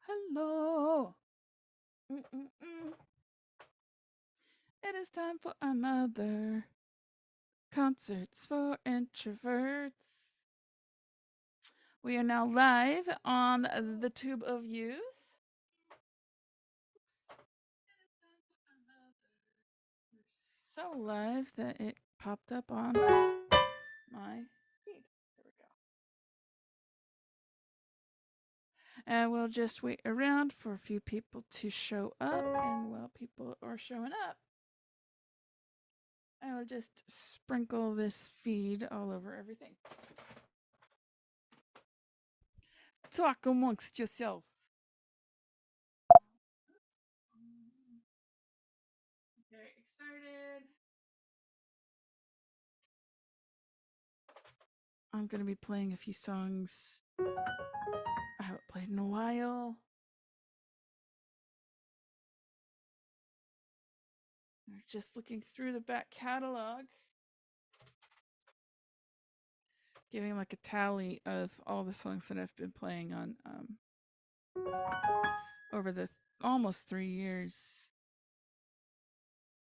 Hello. Mm-mm-mm. It is time for another Concerts for Introverts. We are now live on the Tube of Views. We're so live that it popped up on my feed. There we go. And we'll just wait around for a few people to show up. And while people are showing up, I will just sprinkle this feed all over everything. Talk amongst yourselves. Very excited. I'm going to be playing a few songs I haven't played in a while. We're just looking through the back catalog, giving like a tally of all the songs that I've been playing on over the almost 3 years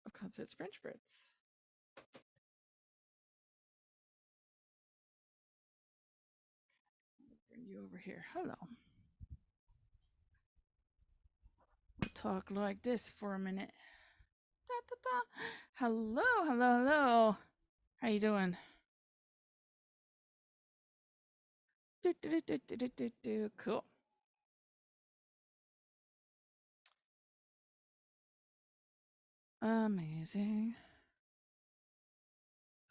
of Concerts for Introverts. Bring you over here. Hello. We'll talk like this for a minute. Da, da, da. Hello, hello, hello. How you doing? Cool. Amazing.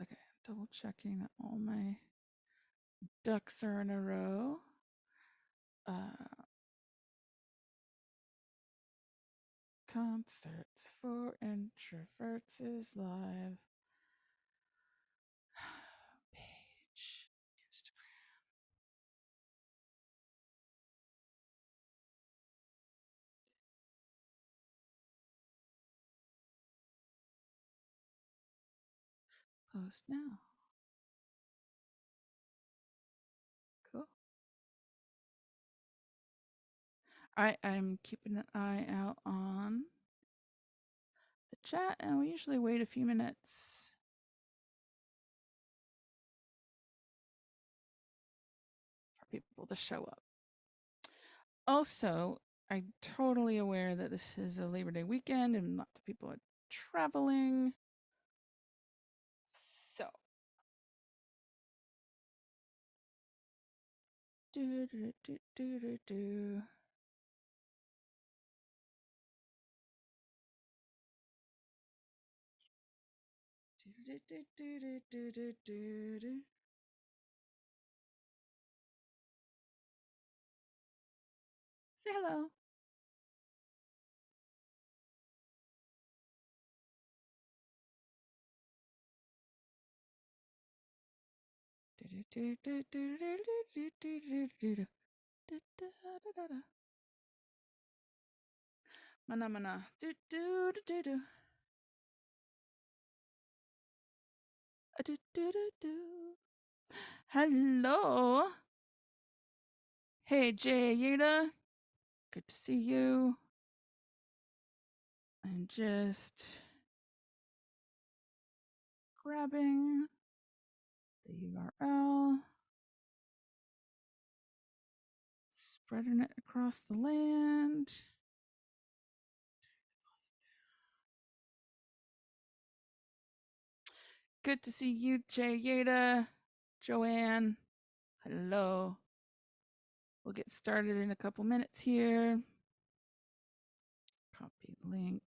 Okay, double checking that all my ducks are in a row. Concerts for Introverts is live. Page, Instagram. Post now. Cool. I'm keeping an eye out on the chat, and we usually wait a few minutes for people to show up. Also, I'm totally aware that this is a Labor Day weekend and lots of people are traveling. So, do do do do do do. Do do do do do do do do. Say hello. Mana mana. Do do do do do. Do do do do. Hello. Hey Jay Yeda. Good to see you. I'm just grabbing the URL. Spreading it across the land. Good to see you, Jay Yeda. Joanne. Hello. We'll get started in a couple minutes here. Copy link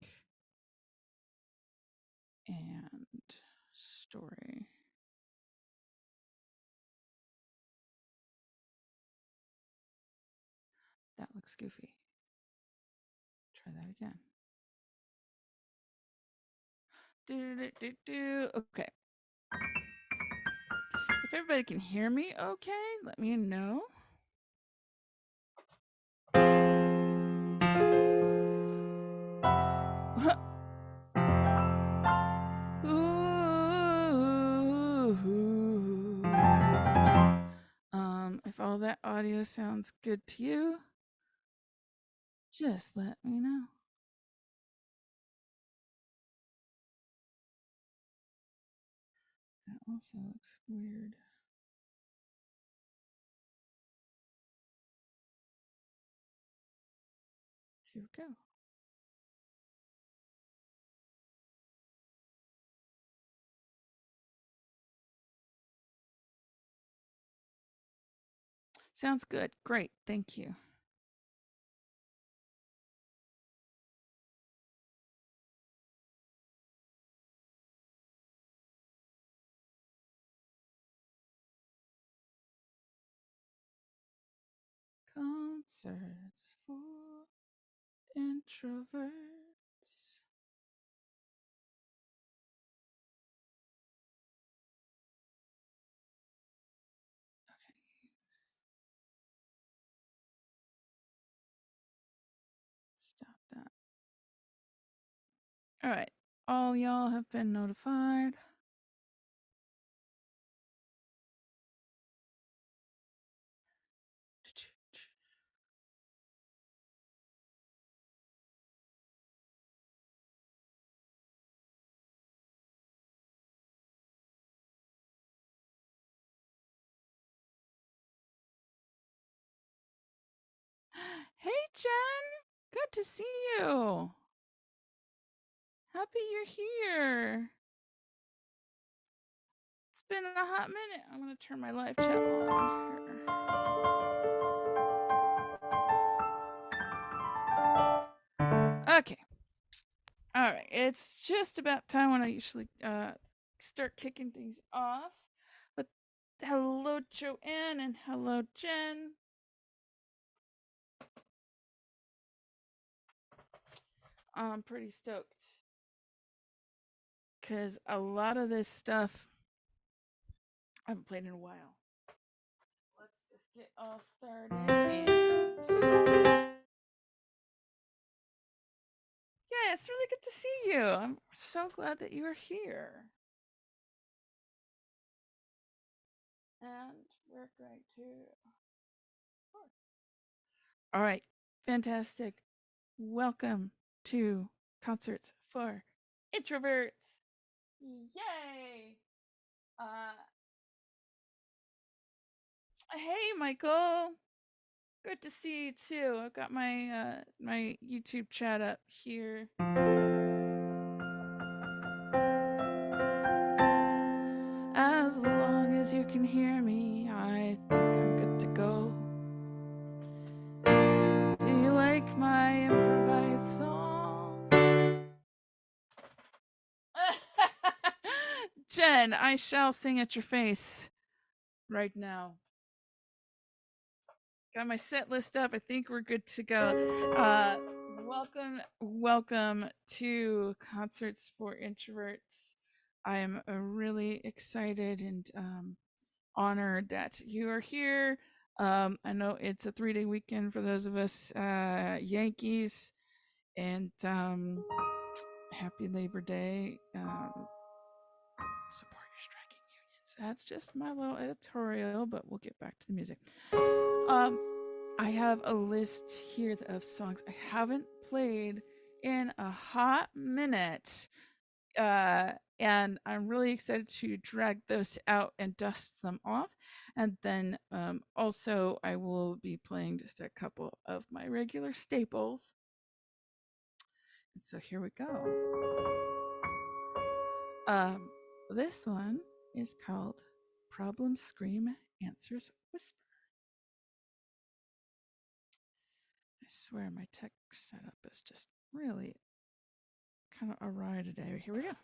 and story. That looks goofy. Try that again. Okay. If everybody can hear me okay, let me know. If all that audio sounds good to you, Just let me know. That also looks weird. Here we go. Sounds good. Great. Thank you. Concerts for introverts. Okay. Stop that. All right. All y'all have been notified. Hey, Jen. Good to see you. Happy you're here. It's been a hot minute. I'm going to turn my live chat on here. Okay. All right. It's just about time when I usually start kicking things off. But hello, Joanne, and hello, Jen. I'm pretty stoked because a lot of this stuff I haven't played in a while. Let's just get all started. Yeah, it's really good to see you. I'm so glad that you are here. And we're going to. All right, fantastic. Welcome to Concerts for Introverts. Yay! Hey, Michael. Good to see you too. I've got my my YouTube chat up here. As long as you can hear me, I think I'm good to go. Do you like my improvised song? Jen, I shall sing at your face right now. Got my set list up. I think we're good to go. Welcome to Concerts for Introverts. I am really excited and honored that you are here. I know it's a 3-day weekend for those of us Yankees, and happy Labor Day. Support your striking unions. That's just my little editorial, but we'll get back to the music. I have a list here of songs I haven't played in a hot minute. And I'm really excited to drag those out and dust them off. And then also, I will be playing just a couple of my regular staples. And so here we go. This one is called Problem Scream Answers Whisper. I swear my tech setup is just really kind of awry today. Here we go.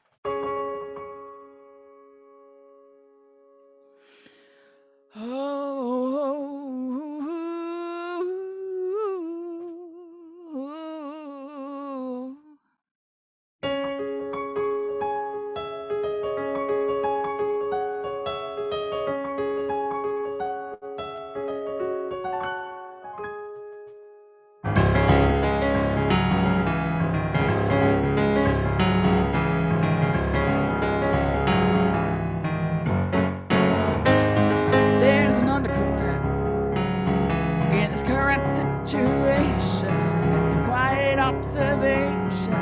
observation.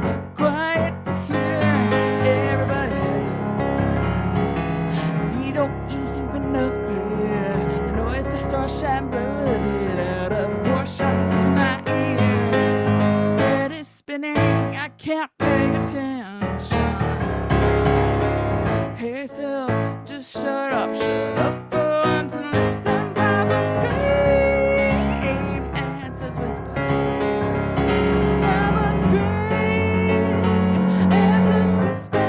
Too quiet to hear. Everybody has it. You don't even know it. The noise distortion blows it out of proportion to my ear. It is spinning, I can't pay attention. Hey, so just shut up for once and listen. Problems scream, answers whisper. Problems scream, answers whisper.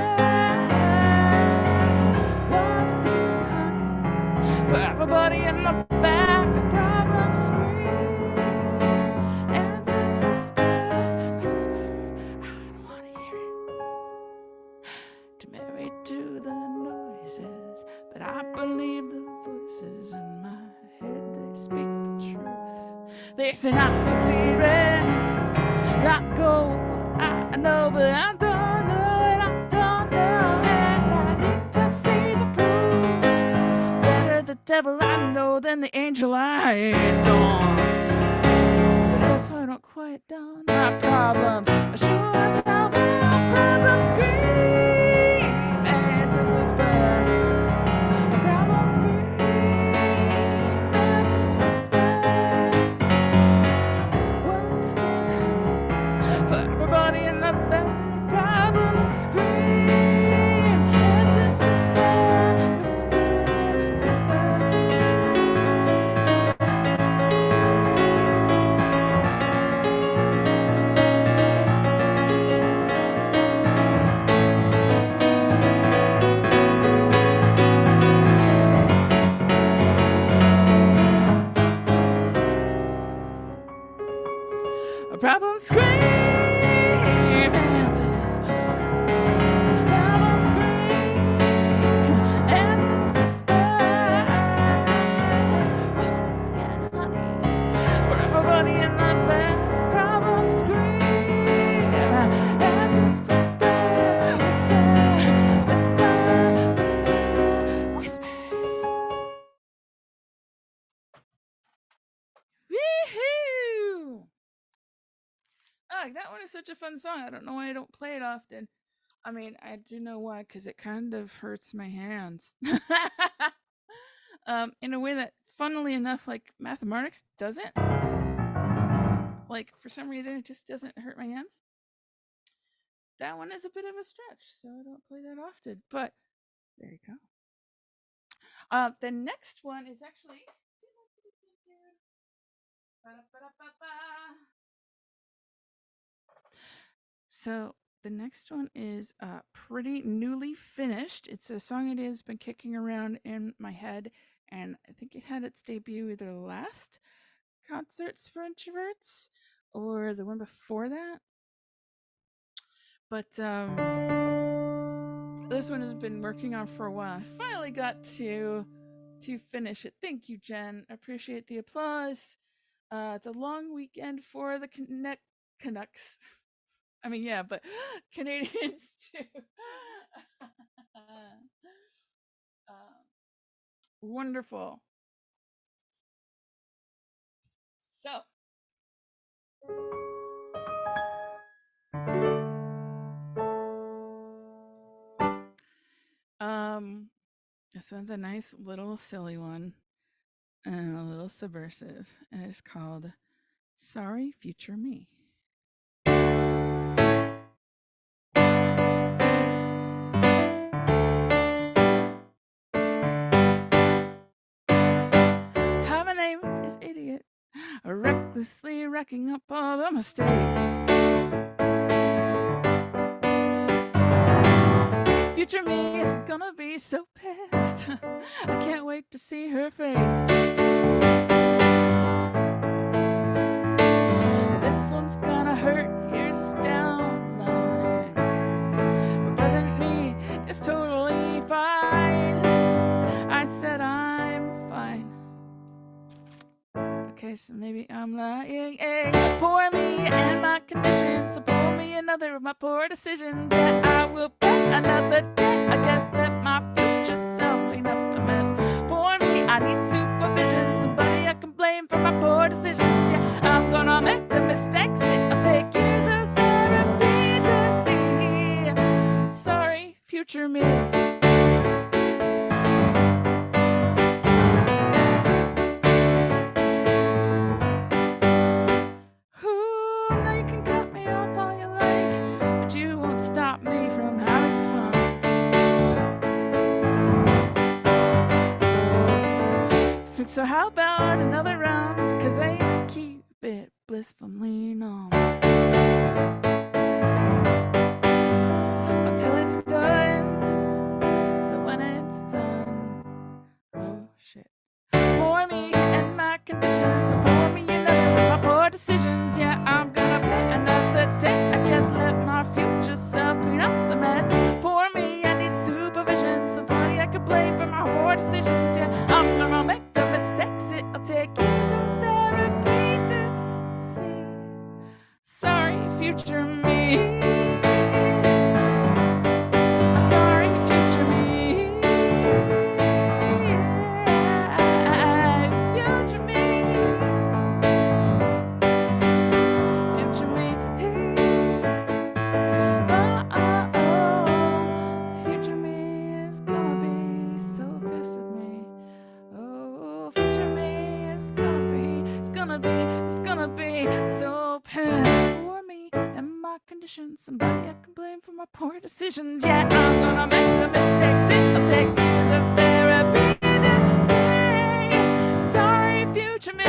Once again, honey, for everybody in the back, the problems scream, answers whisper, whisper. I don't want to hear it. Too married to the noises, but I believe the voices in my head, they speak the truth. They say not to be read, not go what I know, but I don't know and I don't know, and I need to see the proof. Better the devil I know than the angel I adore. But if I don't quite down my problems, I sure as hell will problems scream, answers whisper. A problem scream, answers whisper. Once again, for everybody in the back, problems scream, answers whisper, whisper, whisper. A problem scream, answers whisper. Problem scream, answers whisper. Once again, honey, for everybody in the back. Problem scream, answers whisper, whisper, whisper, whisper, whisper. Woohoo! Oh, that one is such a fun song. I don't know why I don't play it often. I mean, I do know why, because it kind of hurts my hands. In a way that, funnily enough, like mathematics doesn't. Like, for some reason, it just doesn't hurt my hands. That one is a bit of a stretch, so I don't play that often. But there you go. The next one is actually. So the next one is pretty newly finished. It's a song that has been kicking around in my head, and I think it had its debut either last Concerts for Introverts or the one before that. But this one has been working on for a while. I finally got to finish it. Thank you, Jen. I appreciate the applause. It's a long weekend for the Canucks. I mean, yeah, but Canadians too. Wonderful. So, this one's a nice little silly one and a little subversive. And it's called Sorry Future Me. Hi, my name is Idiot, recklessly racking up all the mistakes. Future me is gonna be so pissed. I can't wait to see her face. This one's gonna hurt years down the line. But present me is totally fine. I said I'm fine. Okay, so maybe I'm lying. Pour me and my conditions. So pour me another of my poor decisions. Yeah, I will bet another day. I guess let my future self clean up the mess. Pour me, I need Somebody I can blame for my poor decisions. Yeah, I'm gonna make the mistakes. It'll take years future me. Now you can cut me off all you like, but you won't stop me from having fun. So how about another round? 'Cause I keep it blissfully numb until it's done. But when it's done, oh shit. Pour me and my conditions, pour me another with my poor decisions. Yeah, I'm gonna play another day. I guess let my future self clean up the mess. Pour me, I need supervision. Somebody I can blame for my poor decisions. Yeah, I'm gonna make the mistakes. It'll take years of therapy to see. Sorry, future me. Sorry, future me. Future me. Future me. Future me is gonna be so pissed with me. Oh, future me is gonna be so pissed for me and my conditions. Somebody I can blame for my poor decisions. Yeah, I'm gonna make the mistakes. It'll take years of therapy to say sorry, future me.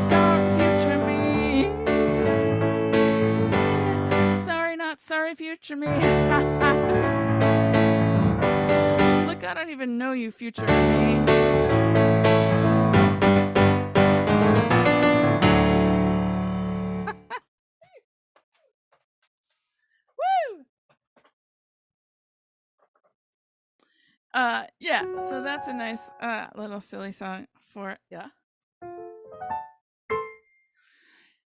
Sorry, future me. Sorry, not sorry, future me. Look, I don't even know you, future me. Woo! Yeah, so that's a nice little silly song for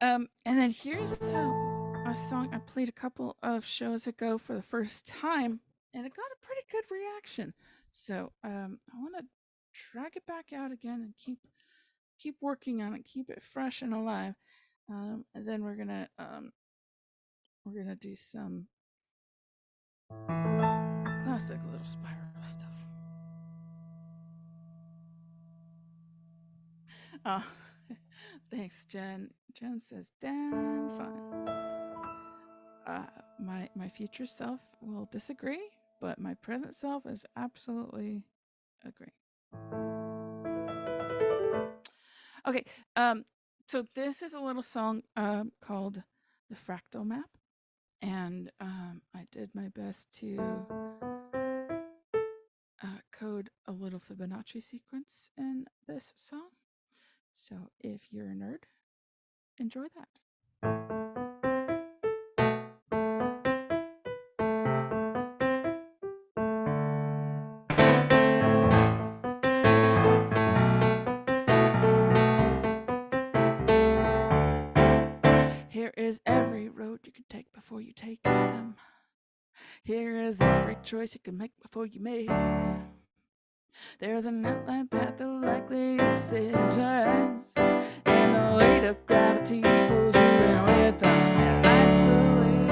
and then here's a song I played a couple of shows ago for the first time, and it got a pretty good reaction. So I want to drag it back out again and keep working on it, keep it fresh and alive. And then we're gonna do some classic little spiral stuff. Oh, thanks, Jen. Jen says, "Damn fun." My future self will disagree, but my present self is absolutely agree. Okay, so this is a little song called "The Fractal Map," and I did my best to code a little Fibonacci sequence in this song. So if you're a nerd, enjoy that. Here is every road you can take before you take them. Here is every choice you can make before you make them. There's an outline path of likeliest decisions, and the weight of gravity pulls you in with them. And that's the way,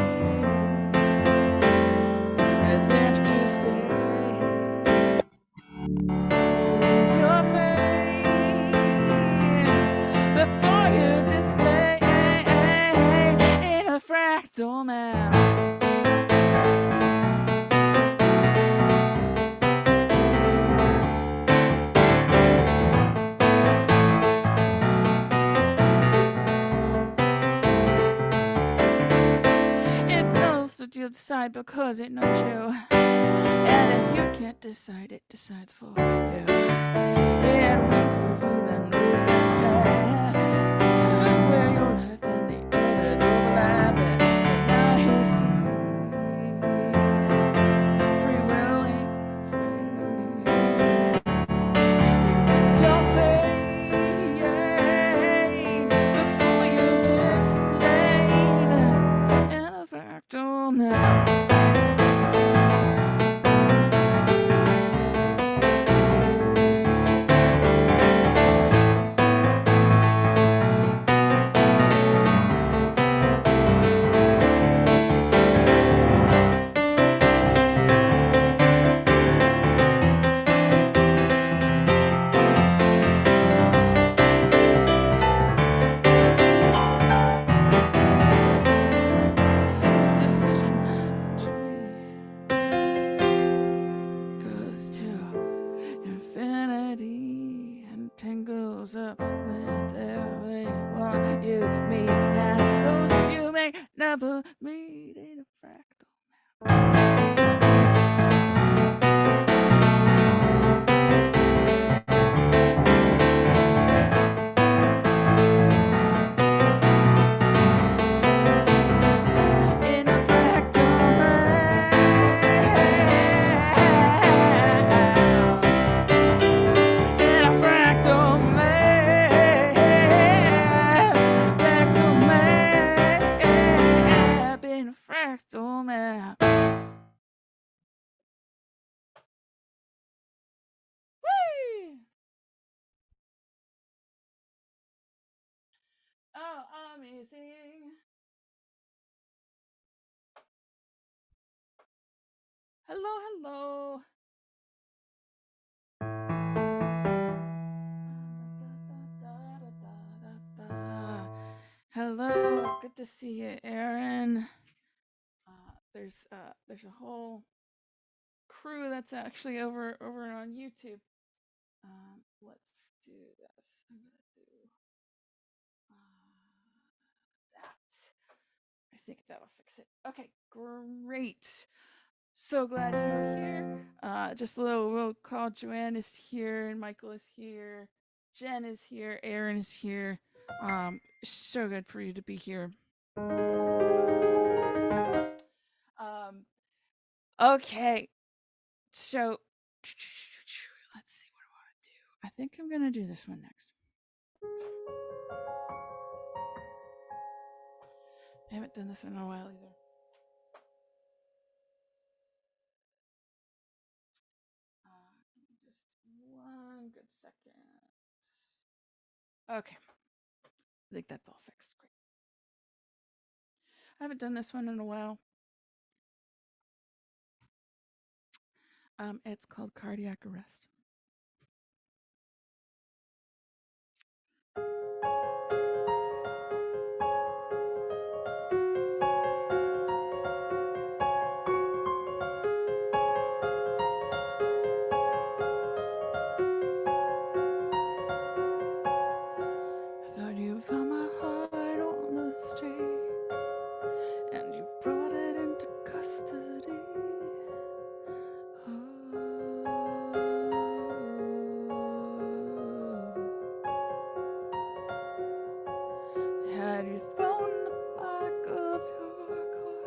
as if to say, who's your fate before you display in a fractal map. You'll decide because it knows you, and if you can't decide, it decides for you. It waits for you, then moves and paths where your life and the others overlap. So now you see free willing. Here is your fate before you displayed in a fractal map. goes up with every one you meet, and those you may never meet in a fractal Fractal Map. Whee! Oh, amazing. Hello, hello. Hello, good to see you, Aaron. There's a whole crew that's actually over on YouTube. Let's do this. I'm gonna do that. I think that'll fix it. Okay, great. So glad you're here. Just a little call. Joanne is here, and Michael is here. Jen is here. Aaron is here. So good for you to be here. Okay. So let's see what I want to do. I think I'm gonna do this one next. I haven't done this one in a while either. Just one good second. Okay. I think that's all fixed. Great. I haven't done this one in a while. It's called Cardiac Arrest. I thought you found my heart on the street, and you brought it into custody. Had you thrown the back of your car?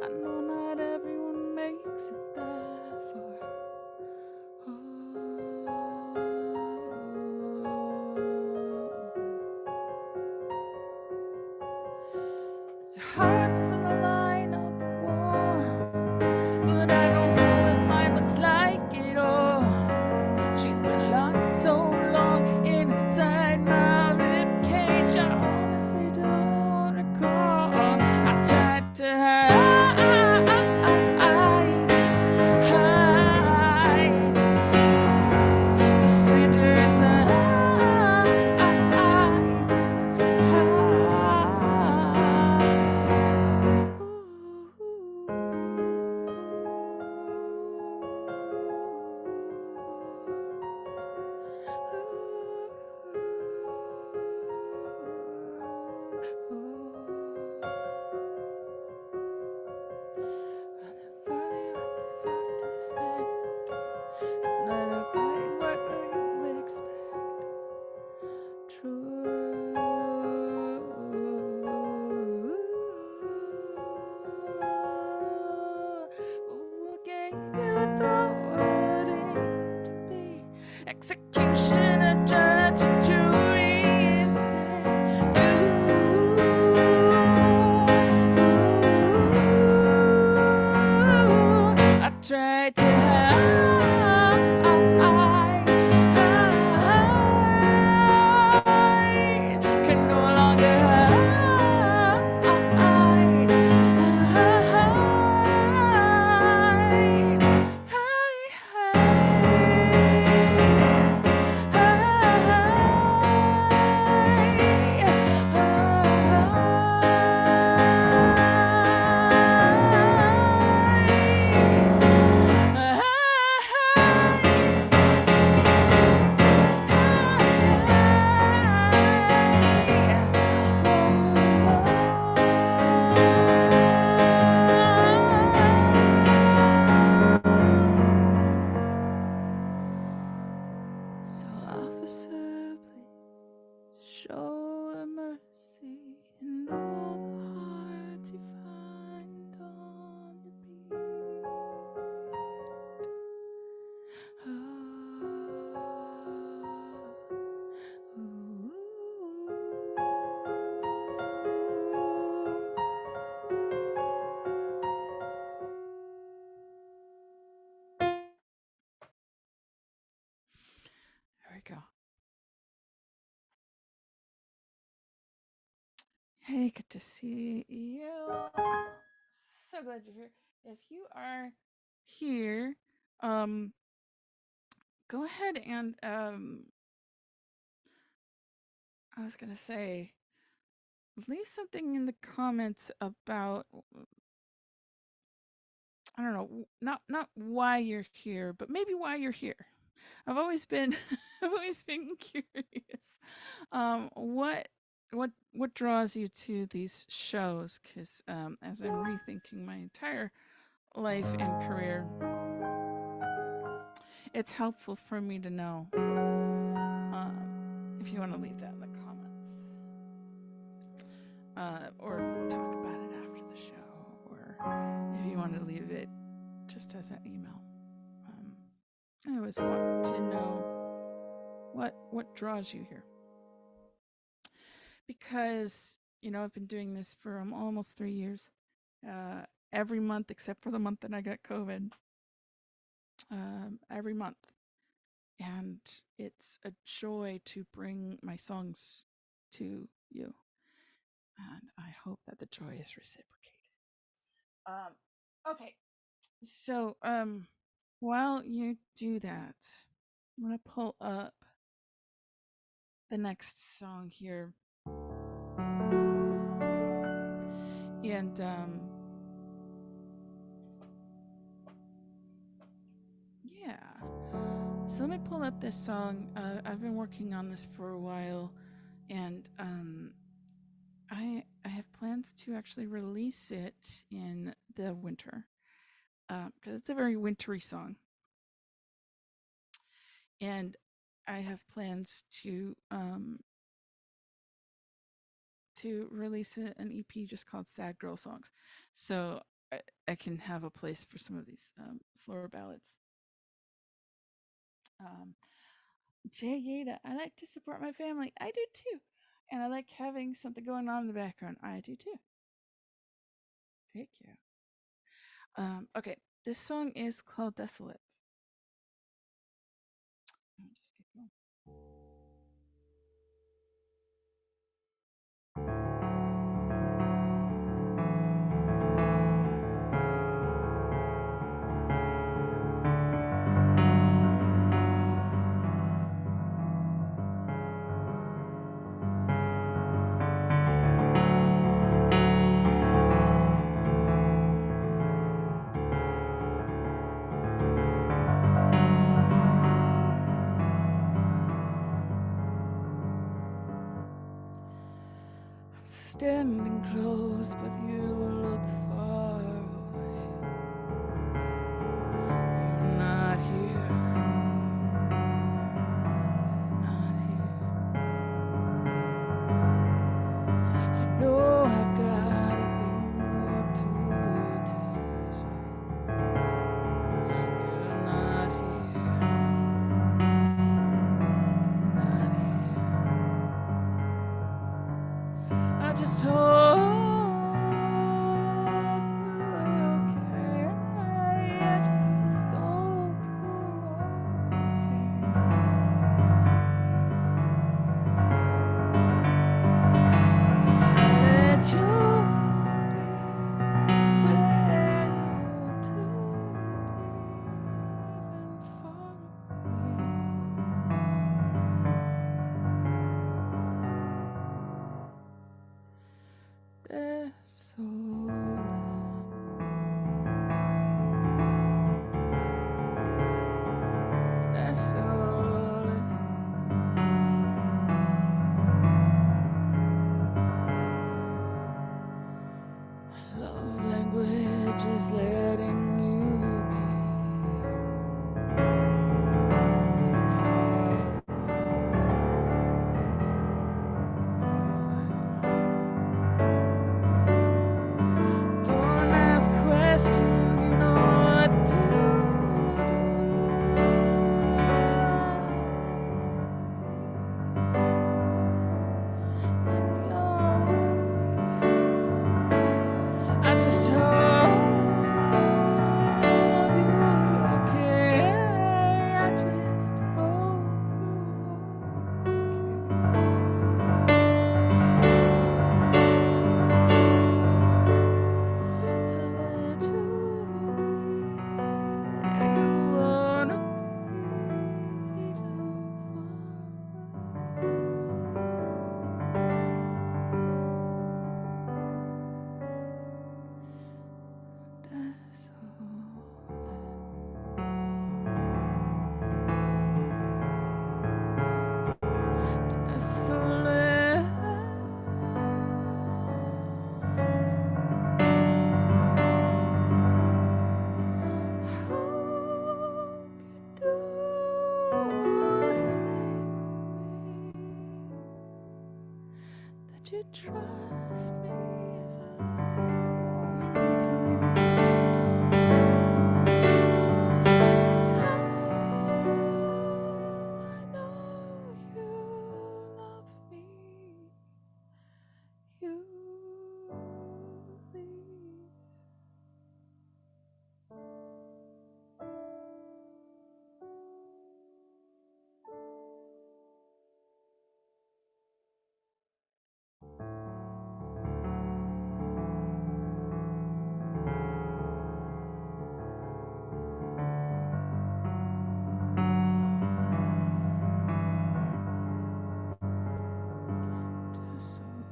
I know not everyone makes it that far. Your heart's on the line of the wall, but I don't know what mine looks like at all. She's been locked so long inside my rib cage. I honestly don't recall. I tried to hide the stranger inside. Executioner, judge, and jury is I tried to hide, can no longer hide. go. Hey, good to see you. So glad you're here. If you are here, go ahead and I was gonna say, leave something in the comments about, I don't know, not why you're here, but maybe why you're here. I've always been I've always been curious. What draws you to these shows? Because as I'm rethinking my entire life and career, it's helpful for me to know. If you want to leave that in the comments, or talk about it after the show, or if you want to leave it just as an email. I always want to know what draws you here, because I've been doing this for almost 3 years, every month except for the month that I got COVID, every month, and it's a joy to bring my songs to you, and I hope that the joy is reciprocated. Okay, so while you do that, I'm gonna pull up the next song here, and yeah. So let me pull up this song. I've been working on this for a while, and I have plans to actually release it in the winter, because it's a very wintry song, and I have plans to release an EP just called "Sad Girl Songs," so I can have a place for some of these slower ballads. Jay Yada, I like to support my family. I do too. And I like having something going on in the background. I do too. Thank you. Okay, this song is called Desolate. I'll just keep going. Standing close, but you look far away. You're not here. Not here. You know I've got a thing or two to say. You're not here. Not here. I just hope you're okay. I just hope you're okay. Let you be where you're to be, even far away. Desolate. My love language is letting you be, even far away. Don't ask questions, you know what to do. trust me if I want to leave? It's how I know you love me. You leave. Desolate.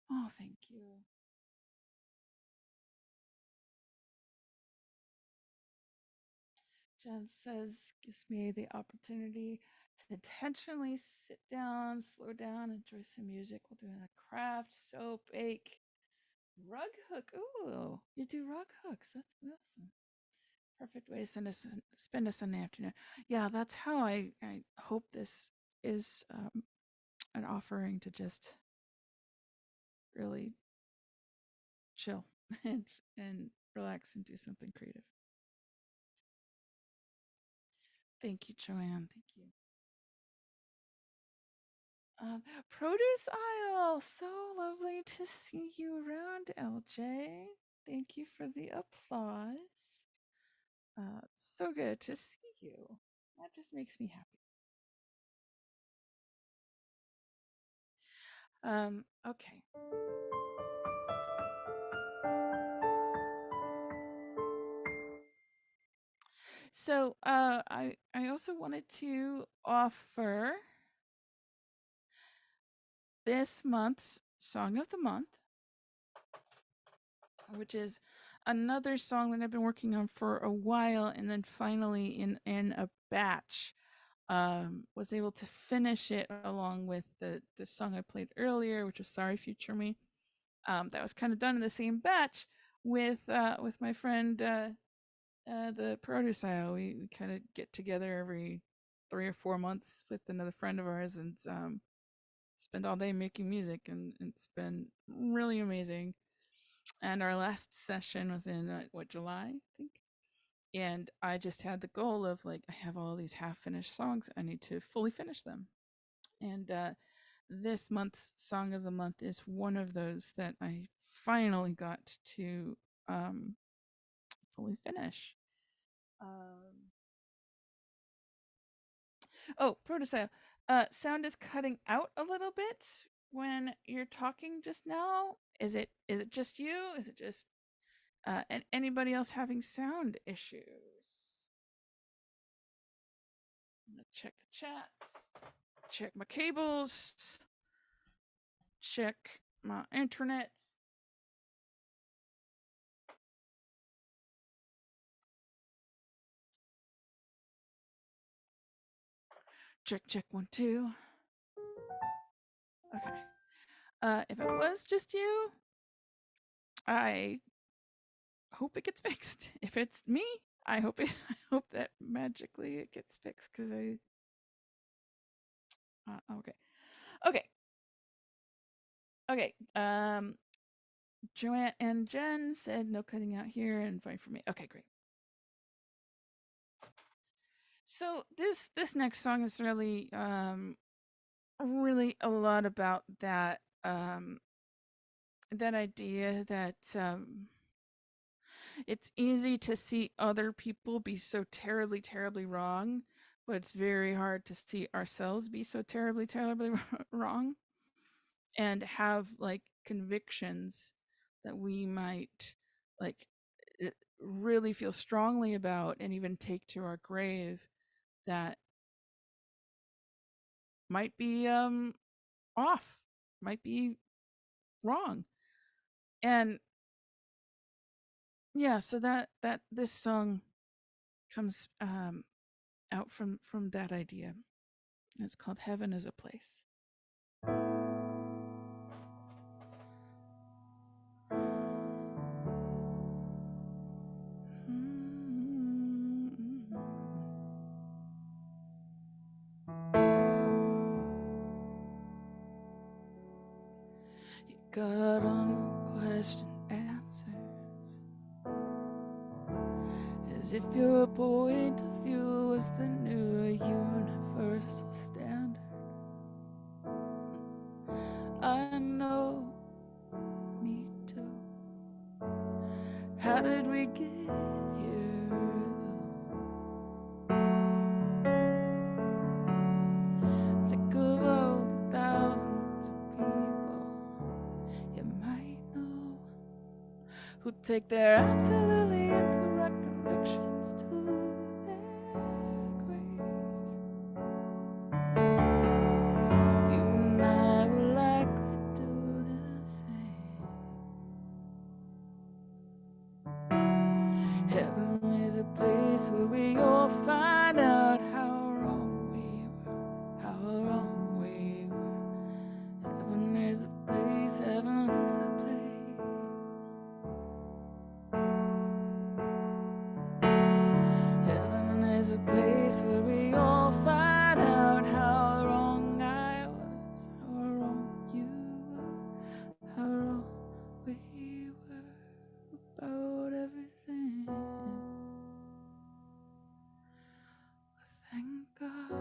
Oh, thank you. Jen says, gives me the opportunity to intentionally sit down, slow down, enjoy some music while doing a craft, sew, bake, rug hook. Ooh, you do rug hooks. That's awesome. Perfect way to spend a Sunday afternoon. Yeah, that's how I hope this is an offering to just really chill and relax and do something creative. Thank you, Joanne. Thank you. Produce aisle. So lovely to see you around, LJ. Thank you for the applause. So good to see you. That just makes me happy. Okay. So, I also wanted to offer this month's song of the month, which is another song that I've been working on for a while, and then finally in a batch, was able to finish it along with the song I played earlier, which was "Sorry Future Me." That was kind of done in the same batch with my friend the produce aisle. We kind of get together every 3 or 4 months with another friend of ours and spend all day making music, and it's been really amazing. And our last session was in July, I think. And I just had the goal of like, I have all these half finished songs, I need to fully finish them. And this month's song of the month is one of those that I finally got to fully finish. Oh, Protocell. Sound is cutting out a little bit when you're talking just now. Is it just you? Is it just anybody else having sound issues? I'm gonna check the chats, check my cables, check my internet. Check 1 2. Okay. If it was just you, I hope it gets fixed. If it's me, I hope it. I hope that magically it gets fixed because I. Okay. Okay. Okay. Joanne and Jen said no cutting out here and fine for me. Okay, great. So this next song is really a lot about that idea that it's easy to see other people be so terribly wrong, but it's very hard to see ourselves be so terribly wrong and have like convictions that we might like really feel strongly about and even take to our grave that might be off, might be wrong. And yeah, so that this song comes out from that idea. It's called Heaven is a Place. You got unquestioned answers, as if your point of view was the new universal standard. I know, me too. How did we get here, though? Think of all the thousands of people you might know who take their absolutely incorrect convictions to their grave. You and I will likely do the same. Heaven is a place where we all find out how wrong we were, how wrong we were. Heaven is a place, heaven is a place. Heaven is a place where we all find out how wrong I was, how wrong you were, how wrong we were about everything. Thank God.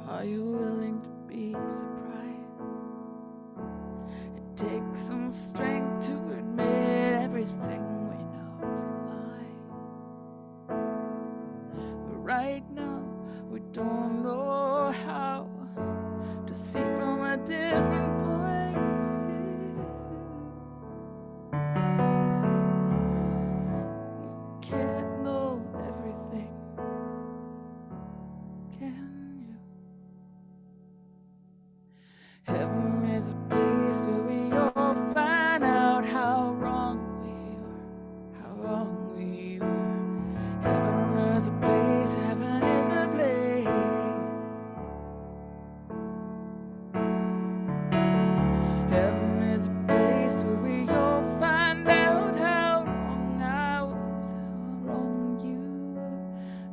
Are you willing to be surprised? It takes some strength to admit everything we know is a lie. But right now, we don't know how to see from a different point of view. You can't know everything, can you? Heaven is a place where we all find out how wrong we were, how wrong we were. Heaven is a place, heaven is a place. Heaven is a place where we all find out how wrong I was, how wrong you were,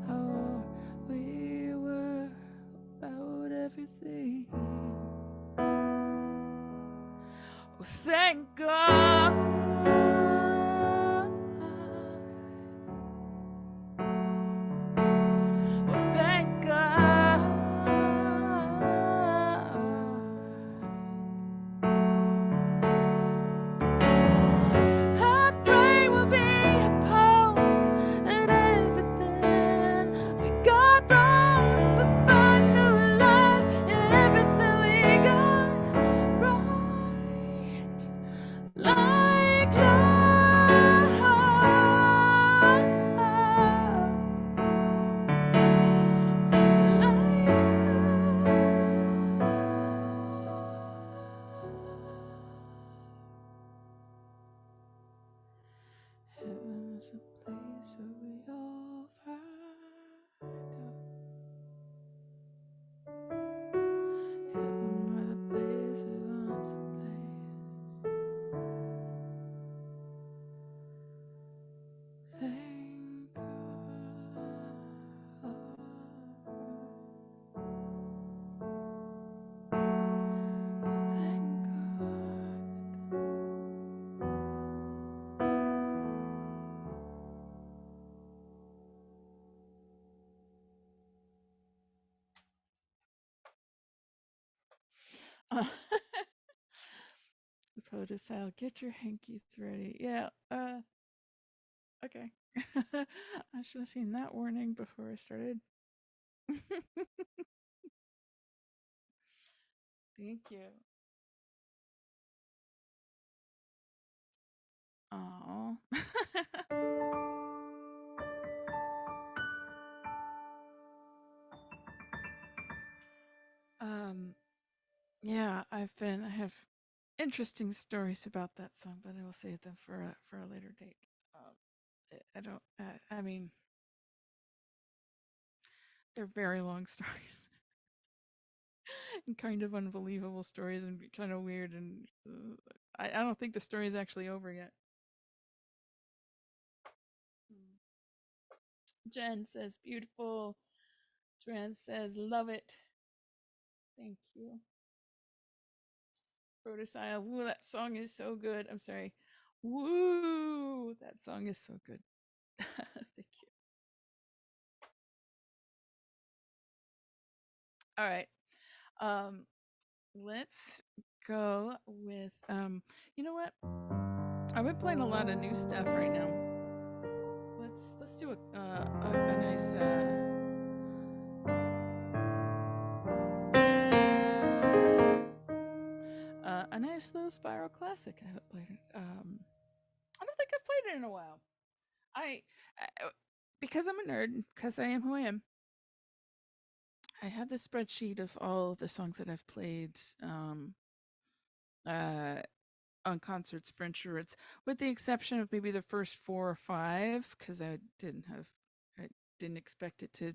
how wrong we were about everything. Oh, thank God. Oh, thank God. I pray we'll be appalled at everything we got wrong, but find new life in everything we got right. Like love, Heaven's a place where we all find out. Heaven is a place, heaven's a place. Thank God. Thank God. The produce aisle, get your hankies ready. Yeah, okay. I should have seen that warning before I started. Thank you. Oh. Yeah, I have interesting stories about that song, but I will save them for a later date. Um, I don't. I mean, they're very long stories and kind of unbelievable stories and kind of weird. And I don't think the story is actually over yet. Jen says beautiful. Joanne says love it. Thank you. Protosile. Woo, that song is so good. I'm sorry. Woo, that song is so good. Thank you. All right. Um, let's go with you know what? I've been playing a lot of new stuff right now. Let's do a nice a nice little Spiral classic. I haven't played it. I don't think I've played it in a while. I because I'm a nerd, because I am who I am. I have this spreadsheet of all of the songs that I've played uh, on concerts for Introverts, with the exception of maybe the first 4 or 5, because I didn't expect it to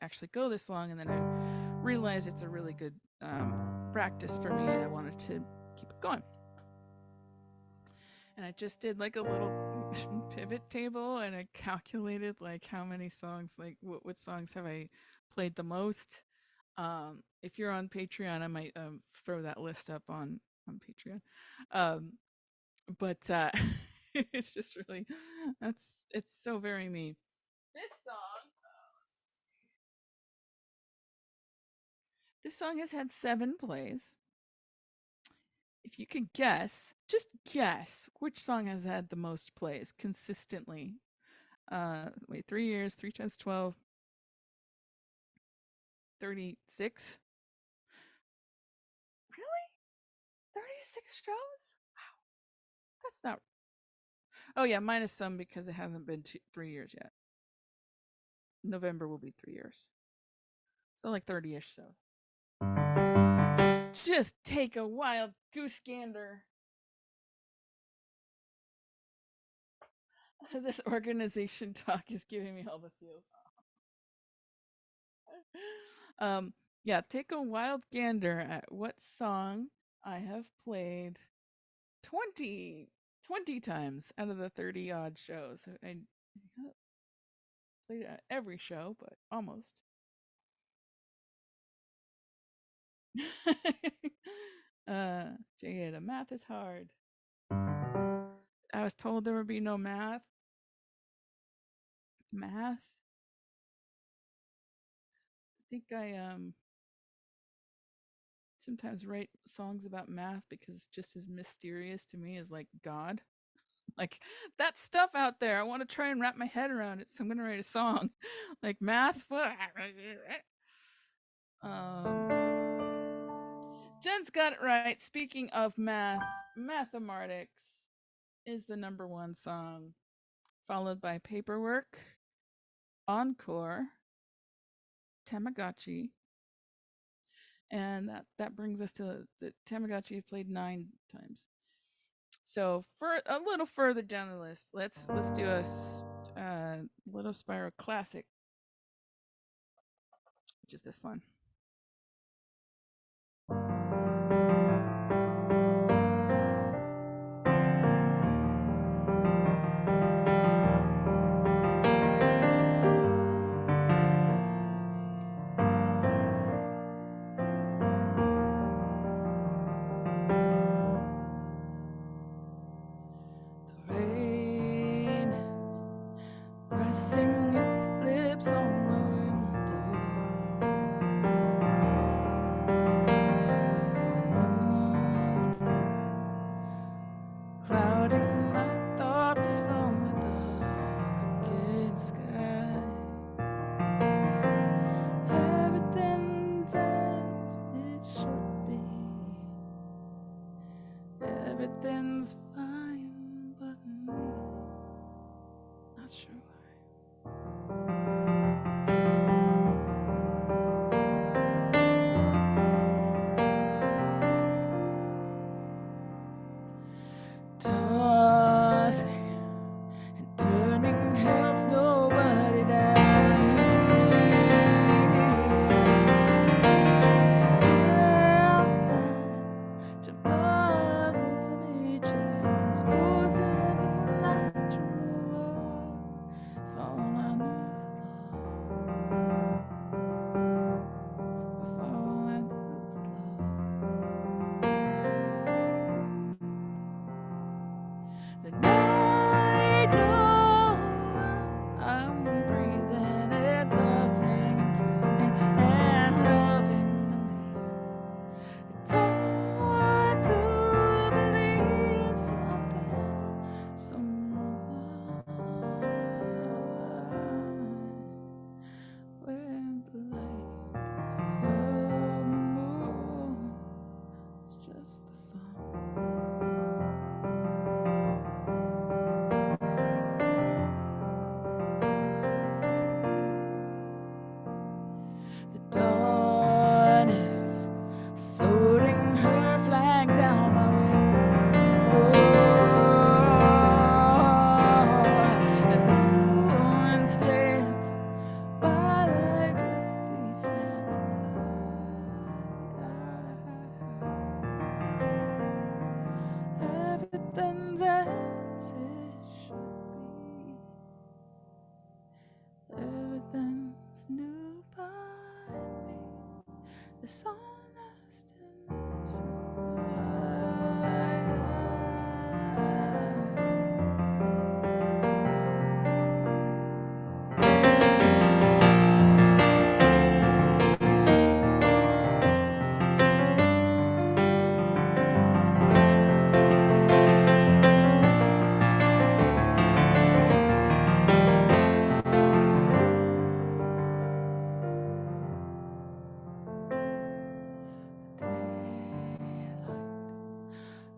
actually go this long, and then I realized it's a really good practice for me, and I wanted to keep it going. And I just did like a little pivot table, and I calculated like how many songs, like what songs have I played the most. If you're on Patreon, I might throw that list up on Patreon. Um, but it's just really it's so very me. This song, this song has had 7 plays. If you can guess, just guess which song has had the most plays consistently. Wait, 3 years, 3 times 12, 36. Really? 36 shows? Wow. That's not. Oh yeah, minus some because it hasn't been 3 years yet. November will be 3 years. So like 30-ish shows. Just take a wild goose gander. This organization talk is giving me all the feels. um, yeah, take a wild gander at what song I have played 20 times out of the 30 odd shows. I played it at every show, but almost. Jada, math is hard. I was told there would be no math. Math? I think I sometimes write songs about math because it's just as mysterious to me as like God. Like that stuff out there, I want to try and wrap my head around it, so I'm gonna write a song. Like math. Jen's got it right. Speaking of math, Mathematics is the number 1 song, followed by Paperwork, Encore, Tamagotchi, and that brings us to the Tamagotchi played 9 times. So for a little further down the list, let's do a little Spiral classic, which is this one. The rain pressing its lips on the window. The moon clouding my thoughts from the darkened sky. Everything's as it should be. Everything's fine, but me, not sure why. so lost inside.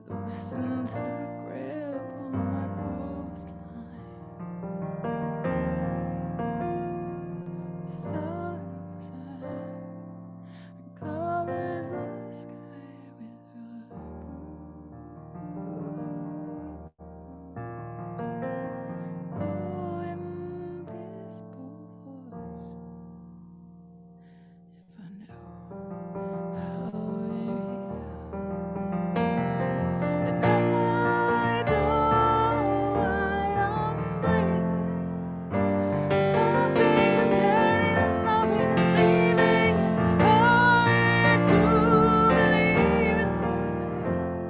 Loosened her grip on my coastline. Southern sighs and colors the sky with her bruise. Oh, invisible force, if I knew how we're here. And I know I am breathing, tossing and turning, loving and leaving. It's hard to believe in something,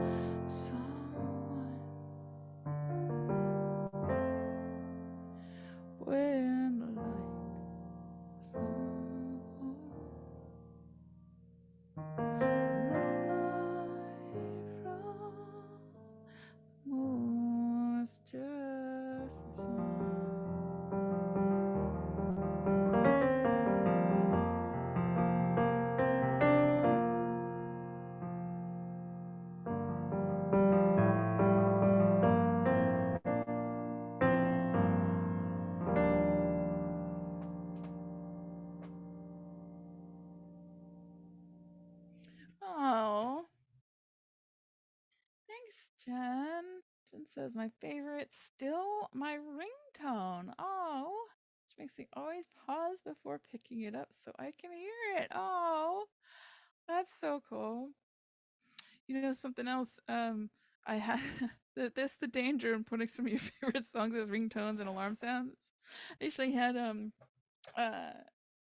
someone, when the light from moon was just the sun. Oh, thanks, Jen. Jen says my favorite, still my ringtone. Oh, which makes me always pause before picking it up so I can hear it. Oh, that's so cool. You know something else? I had that's the danger in putting some of your favorite songs as ringtones and alarm sounds. I actually had uh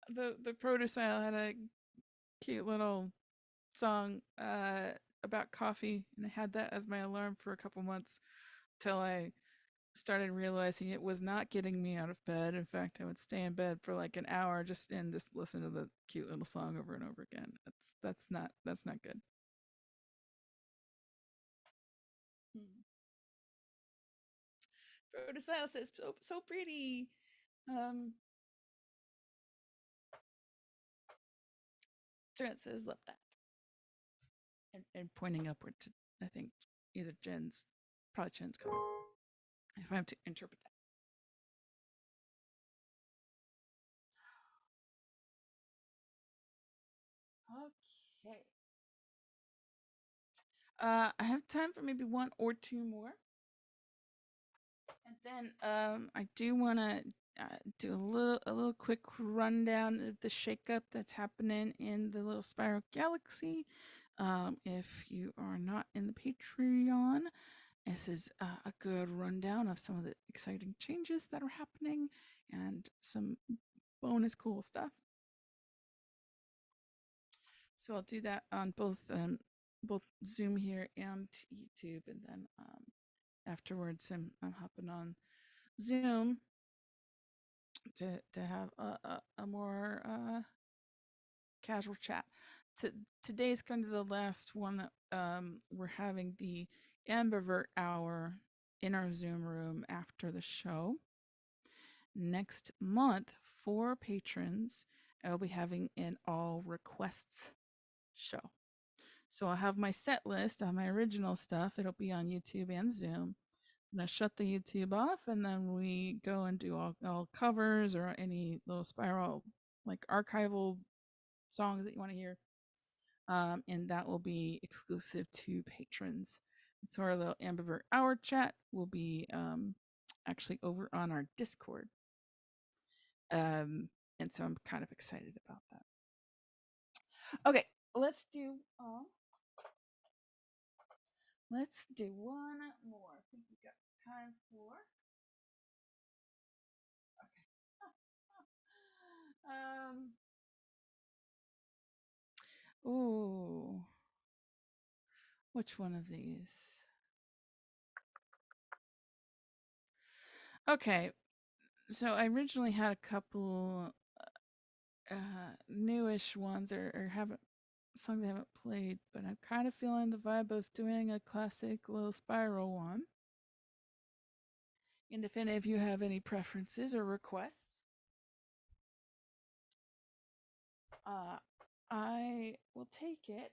the producer had a cute little song about coffee, and I had that as my alarm for a couple months till I started realizing it was not getting me out of bed. In fact, I would stay in bed for like an hour just listen to the cute little song over and over again. That's not good. Hmm. Producer says so pretty. Um, Trent says love that, and pointing upward to I think either probably Jen's comment. If I have to interpret that. Okay. I have time for maybe one or two more. And then I do want to do a little quick rundown of the shakeup that's happening in the little spiral galaxy. If you are not in the Patreon, this is a good rundown of some of the exciting changes that are happening and some bonus cool stuff. So I'll do that on both Zoom here and YouTube, and then afterwards I'm hopping on Zoom to have a more casual chat. Today's kind of the last one that we're having the ambivert hour in our Zoom room after the show. Next month, for patrons, I'll be having an all requests show. So I'll have my set list on my original stuff. It'll be on YouTube and Zoom. And I shut the YouTube off, and then we go and do all covers or any little spiral, like archival songs that you want to hear. And that will be exclusive to patrons. So our little ambivert hour chat will be actually over on our Discord. And so I'm kind of excited about that. Okay, let's do one more. I think we got time for. Okay. Which one of these? Okay, so I originally had a couple newish ones or haven't songs I haven't played, but I'm kind of feeling the vibe of doing a classic low spiral one. And if any of you have any preferences or requests, I will take it.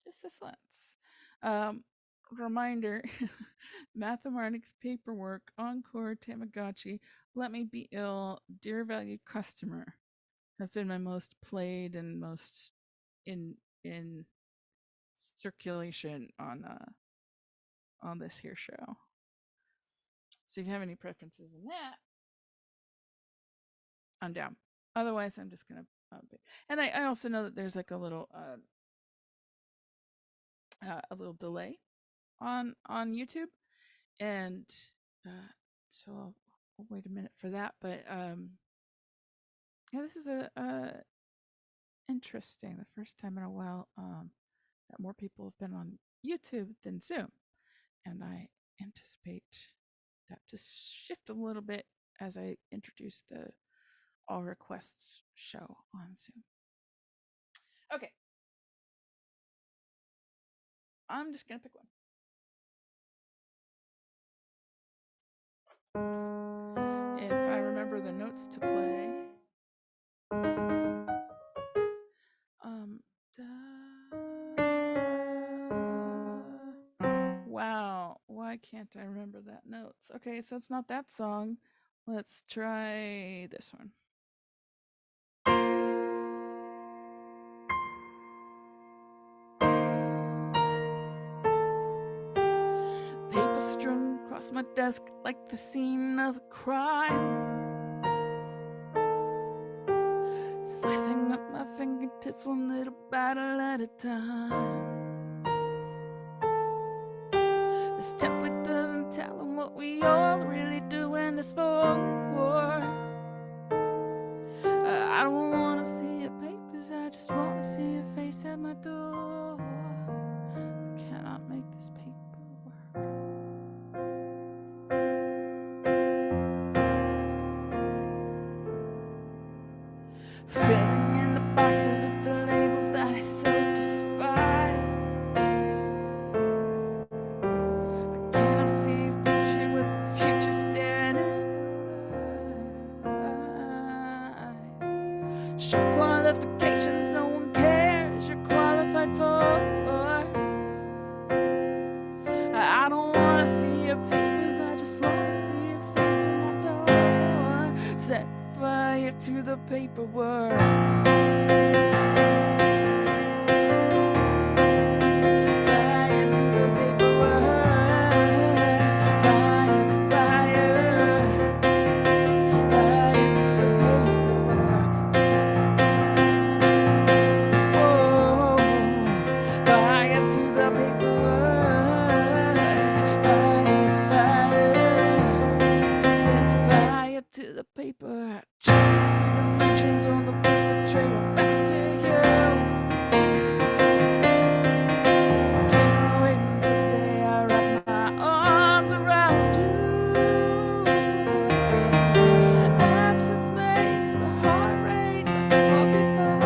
Just this once. Reminder mathematics paperwork, encore, Tamagotchi, let me be ill, dear valued customer have been my most played and most in circulation on this here show. So if you have any preferences in that, I'm down. Otherwise, I'm just gonna. And I also know that there's like a little delay on YouTube, and so I'll wait a minute for that. But yeah, this is a interesting. The first time in a while that more people have been on YouTube than Zoom, and I anticipate that to shift a little bit as I introduce the all requests show on Zoom. Okay, I'm just gonna pick one. If I remember the notes to play. Wow, why can't I remember that notes? Okay, so it's not that song. Let's try this one. Paper strewn across my desk like the scene of a crime. Slicing up my fingertips one little battle at a time. This template doesn't tell them what we all really doing this for. I don't wanna see your papers, I just wanna see your face at my door. I cannot make this paper work. Filling in the boxes with the labels that I so despise. I cannot see a picture with the future staring in your eyes. Show qualifications no one cares you're qualified for. I don't wanna see your papers, I just wanna see your face in my door. Set fire to the paperwork. Fire to the paperwork. Fire, fire. Fire to the paperwork. Oh, fire to the paperwork. Fire, fire. Set fire to the paper. Chasing the dimensions on the paper trail back to you. Can't wait until the day I wrap my arms around you. Absence makes the heart rage like never before.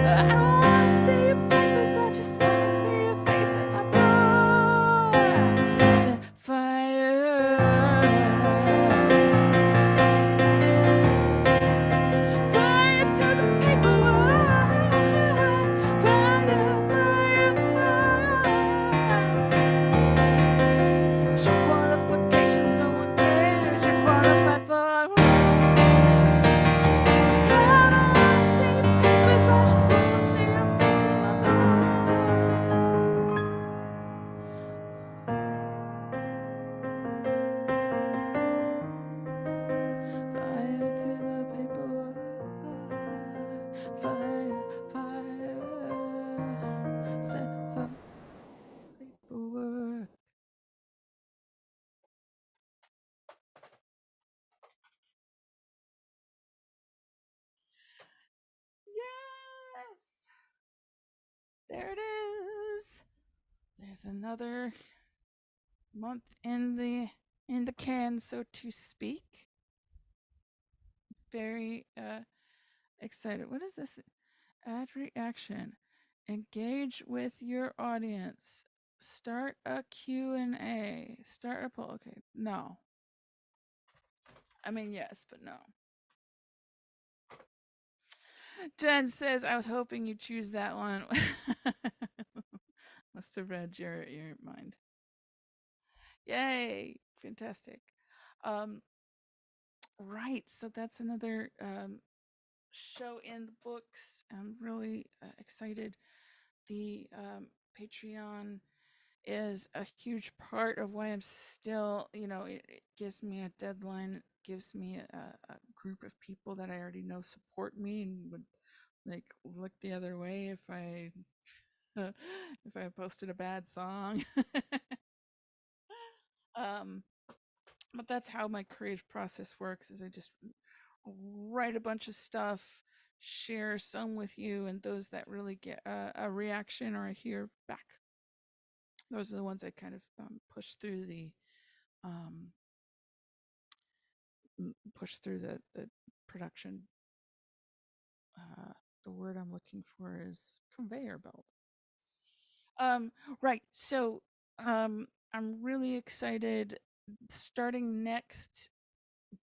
I don't wanna see your papers, I just wanna see your face at my door. Set fire. Fire to the paperwork. Fire, fire. Show qualifications no one cares you're qualified for. I don't wanna see your papers, I just wanna see your face in my door. Fire to the paperwork. Fire, fire. Set fire paperwork. Yes. There it is. There's another month in the can, so to speak. Very excited. What is this? Add reaction. Engage with your audience. Start a Q&A. Start a poll. Okay, no. I mean, yes, but no. Jen says, I was hoping you'd choose that one. Must have read your mind. Yay. Fantastic. Right. So that's another show in the books. I'm really excited. The Patreon is a huge part of why I'm still, it gives me a deadline. It gives me a group of people that I already know support me and would like look the other way if I if I posted a bad song. um, but that's how my creative process works. Is I just write a bunch of stuff, share some with you, and those that really get a reaction or I hear back, those are the ones I kind of push through the um, the production. Uh, the word I'm looking for is conveyor belt. Right. So I'm really excited. Starting next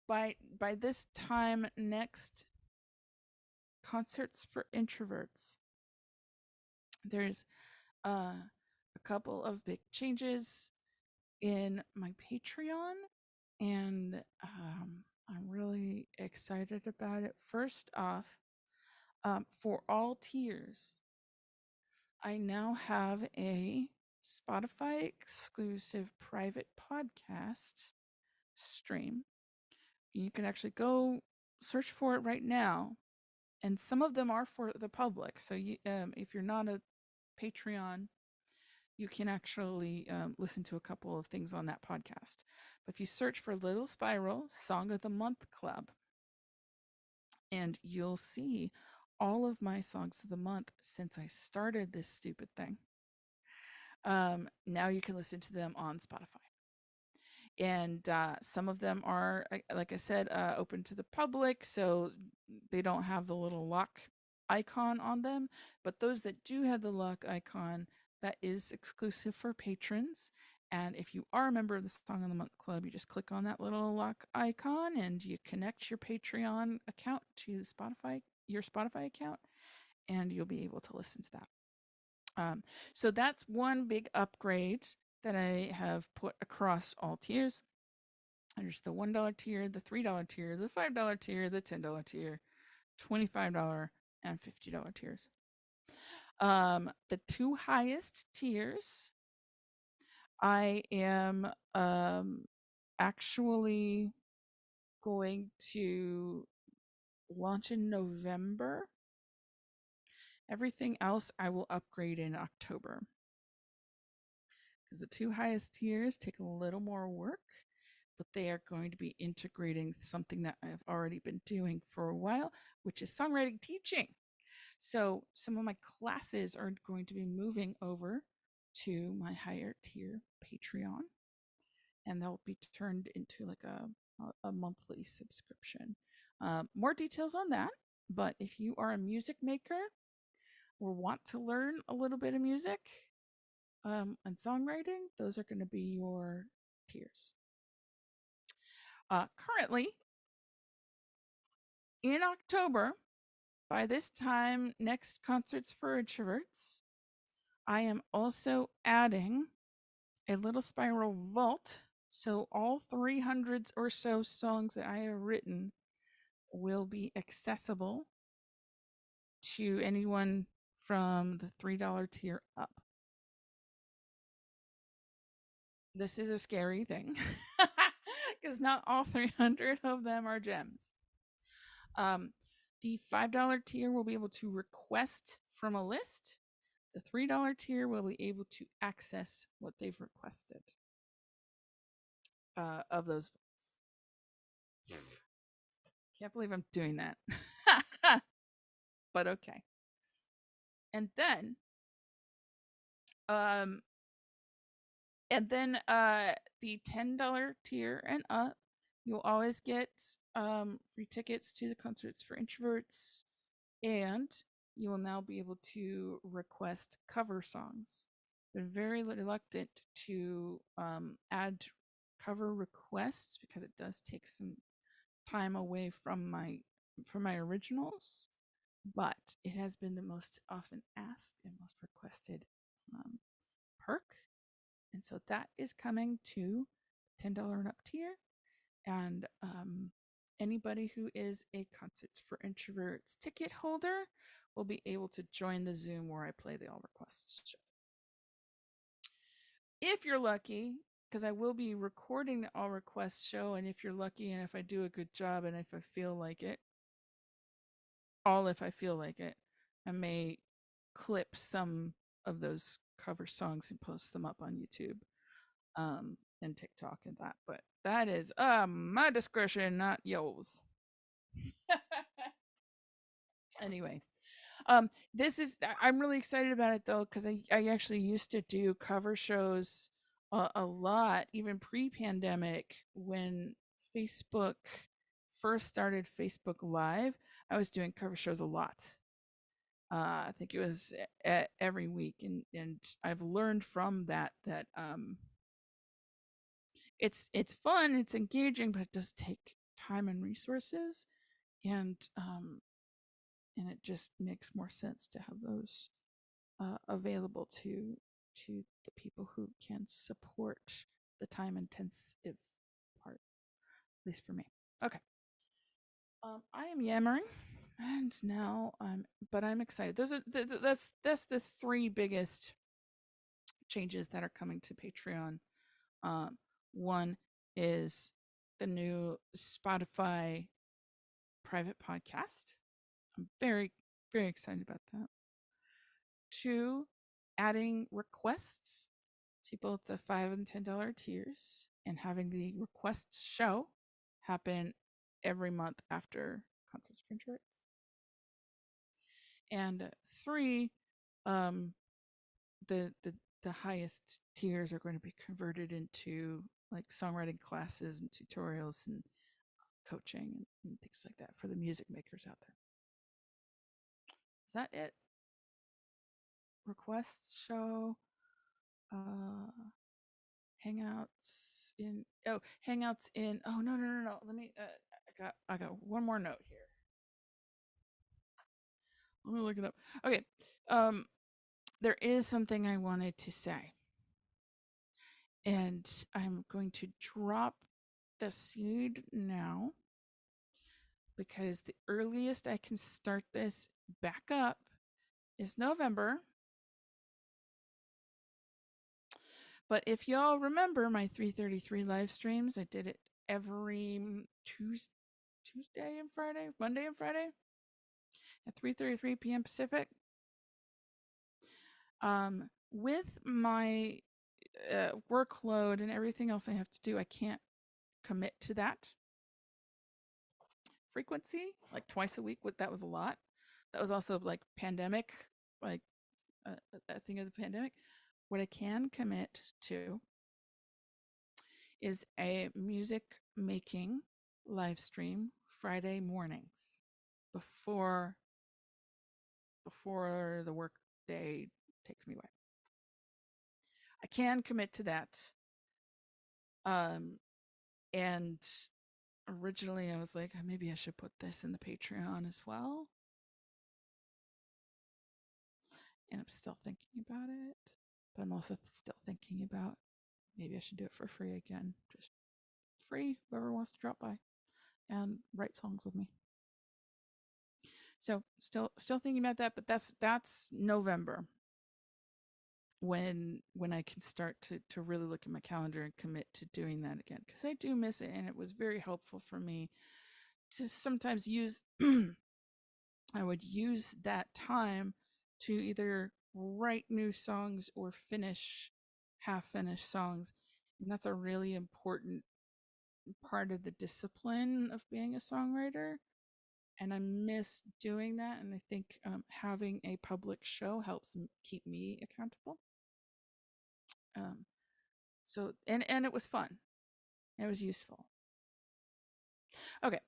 by this time next, concerts for introverts. There's a couple of big changes in my Patreon, and I'm really excited about it. First off, for all tiers, I now have a Spotify exclusive private podcast stream. You can actually go search for it right now, and some of them are for the public. So if you're not a Patreon, you can actually listen to a couple of things on that podcast. But if you search for Little Spiral Song of the Month Club, and you'll see all of my songs of the month since I started this stupid thing. Now you can listen to them on Spotify. And some of them are, like I said, open to the public, so they don't have the little lock icon on them. But those that do have the lock icon, that is exclusive for patrons. And if you are a member of the Song of the Month Club, you just click on that little lock icon and you connect your Patreon account to your Spotify account, and you'll be able to listen to that. So that's one big upgrade that I have put across all tiers. There's the $1 tier, the $3 tier, the $5 tier, the $10 tier, $25, and $50 tiers. The two highest tiers, I am actually going to launch in November. Everything else I will upgrade in October. Because the two highest tiers take a little more work, but they are going to be integrating something that I've already been doing for a while, which is songwriting teaching. So some of my classes are going to be moving over to my higher tier Patreon, and they'll be turned into like a monthly subscription. More details on that, but if you are a music maker or want to learn a little bit of music and songwriting, those are going to be your tiers. Currently, in October, by this time, next Concerts for Introverts, I am also adding a Little Spiral Vault. So all 300 or so songs that I have written will be accessible to anyone from the $3 tier up. This is a scary thing because not all 300 of them are gems. The $5 tier will be able to request from a list. The $3 tier will be able to access what they've requested of those votes. Can't believe I'm doing that. But okay. And then Um, and then the $10 tier and up, you'll always get free tickets to the concerts for introverts, and you will now be able to request cover songs. Been very reluctant to add cover requests because it does take some time away from my originals, but it has been the most often asked and most requested um, perk, and so that is coming to $10 and up tier, and anybody who is a Concerts for Introverts ticket holder will be able to join the Zoom where I play the All Requests show. If you're lucky, because I will be recording the All Requests show, and if you're lucky and if I do a good job and if I feel like it, if I feel like it, I may clip some of those cover songs and post them up on YouTube and TikTok and that. But that is my discretion, not yours. Anyway, this is I'm really excited about it though because I actually used to do cover shows a lot even pre-pandemic when Facebook first started Facebook Live. I was doing cover shows a lot. I think it was every week, and I've learned from that it's fun, it's engaging, but it does take time and resources, and it just makes more sense to have those available to the people who can support the time intensive part, at least for me. Okay. I am yammering, and now I'm excited. Those are that's the three biggest changes that are coming to Patreon. Um, One is the new Spotify private podcast. I'm very excited about that. Two, adding requests to both the $5 and $10 tiers and having the requests show happen every month after Concerts for Introverts. And three, um, the highest tiers are going to be converted into like songwriting classes and tutorials and coaching and things like that for the music makers out there. Is that it? Requests show, uh, hangouts in. Oh no. Let me. I got one more note here. Let me look it up. Okay. Um, there is something I wanted to say, and I'm going to drop the seed now because the earliest I can start this back up is November. But if y'all remember my 3:33 live streams, I did it every Tuesday and Friday, Monday and Friday at 3:33 p.m. Pacific. With my workload and everything else I have to do, I can't commit to that frequency, like twice a week. That was a lot. That was also like pandemic, like a thing of the pandemic. What I can commit to is a music making live stream Friday mornings before the work day takes me away. I can commit to that. And originally I was like, maybe I should put this in the Patreon as well. And I'm still thinking about it. But I'm also still thinking about maybe I should do it for free again. Just free, whoever wants to drop by and write songs with me. So still thinking about that, but that's November when I can start to really look at my calendar and commit to doing that again, because I do miss it, and it was very helpful for me to sometimes use I would use that time to either write new songs or finish half finished songs, and that's a really important part of the discipline of being a songwriter, and I miss doing that, and I think having a public show helps keep me accountable. Um, so and it was fun. It was useful. Okay.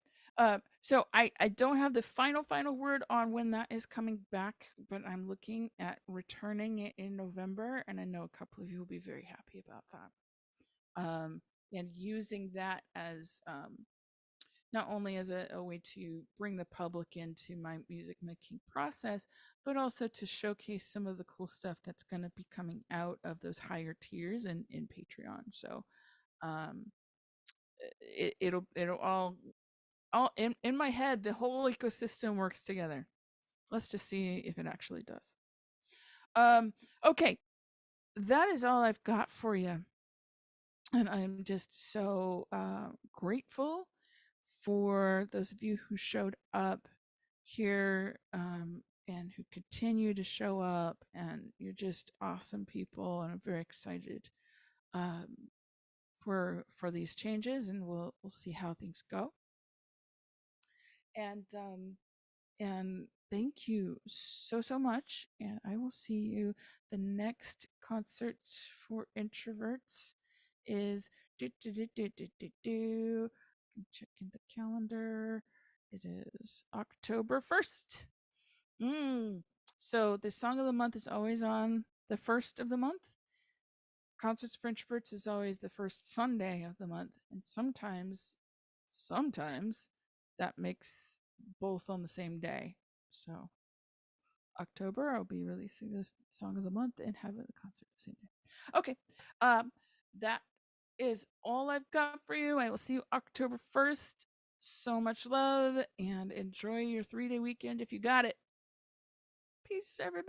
So I don't have the final word on when that is coming back, but I'm looking at returning it in November, and I know a couple of you will be very happy about that. And using that as not only as a way to bring the public into my music making process, but also to showcase some of the cool stuff that's going to be coming out of those higher tiers in Patreon. So um, it'll all in my head, the whole ecosystem works together. Let's just see if it actually does. Um, okay, that is all I've got for you. And I'm just so grateful for those of you who showed up here and who continue to show up. And you're just awesome people. And I'm very excited um, for these changes. And we'll see how things go. And and thank you so much. And I will see you. The next concert for introverts is checking the calendar. It is October 1st. So the song of the month is always on the first of the month. Concerts for introverts is always the first Sunday of the month, and sometimes that makes both on the same day. So October, I'll be releasing this song of the month and having the concert the same day. Okay, that is all I've got for you. I will see you October 1st. So much love and enjoy your 3-day weekend if you got it. Peace, everybody.